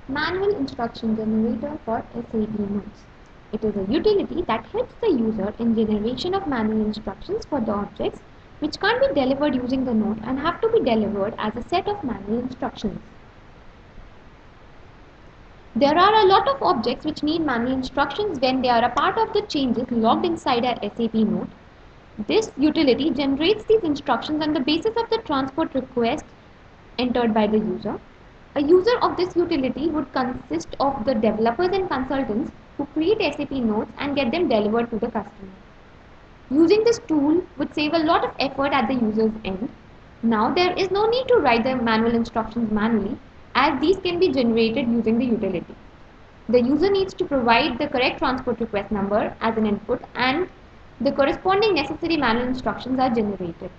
Manual Instruction Generator for SAP Notes. It is a utility that helps the user in generation of manual instructions for the objects which can't be delivered using the note and have to be delivered as a set of manual instructions. There are a lot of objects which need manual instructions when they are a part of the changes logged inside a SAP note. This utility generates these instructions on the basis of the transport request entered by the user. A user of this utility would consist of the developers and consultants who create SAP notes and get them delivered to the customer. Using this tool would save a lot of effort at the user's end. Now there is no need to write the manual instructions manually, as these can be generated using the utility. The user needs to provide the correct transport request number as an input and the corresponding necessary manual instructions are generated.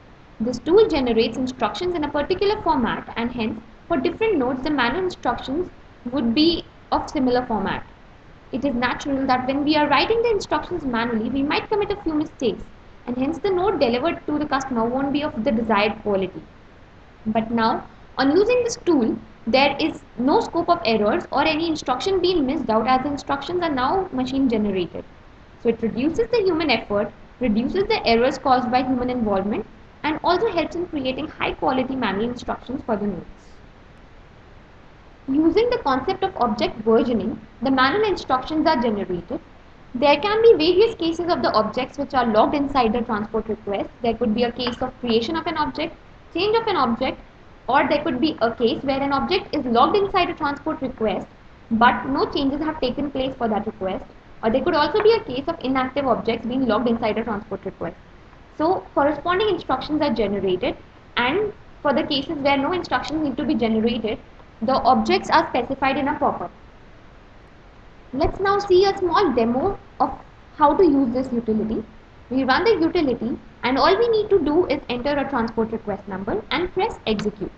This tool generates instructions in a particular format and hence for different nodes the manual instructions would be of similar format. It is natural that when we are writing the instructions manually we might commit a few mistakes and hence the note delivered to the customer won't be of the desired quality. But now on using this tool there is no scope of errors or any instruction being missed out as the instructions are now machine generated. So it reduces the human effort, reduces the errors caused by human involvement and also helps in creating high quality manual instructions for the notes. Using the concept of object versioning, the manual instructions are generated. There can be various cases of the objects which are logged inside the transport request. There could be a case of creation of an object, change of an object, or there could be a case where an object is logged inside a transport request but no changes have taken place for that request, or there could also be a case of inactive objects being logged inside a transport request. So corresponding instructions are generated, and for the cases where no instructions need to be generated, the objects are specified in a pop-up. Let's now see a small demo of how to use this utility. We run the utility and all we need to do is enter a transport request number and press execute.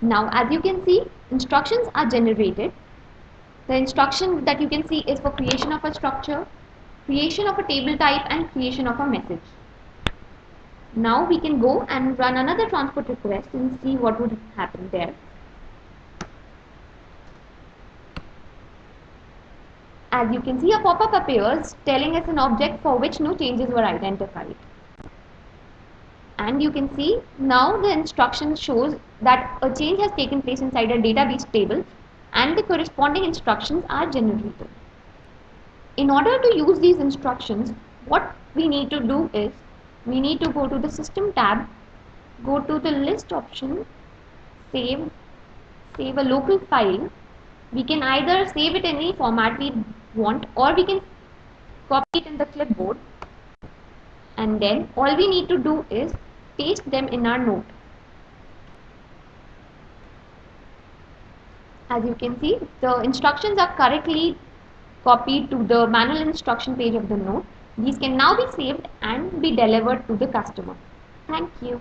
Now as you can see, instructions are generated. The instruction that you can see is for creation of a structure, creation of a table type and creation of a message. Now we can go and run another transport request and see what would happen there. As you can see, a pop-up appears telling us an object for which no changes were identified. And you can see now the instruction shows that a change has taken place inside a database table and the corresponding instructions are generated. In order to use these instructions, what we need to do is we need to go to the System tab, go to the List option, save a local file. We can either save it in any format we want or we can copy it in the clipboard, and then all we need to do is paste them in our note. As you can see, the instructions are correctly copied to the manual instruction page of the note. These can now be saved and be delivered to the customer. Thank you.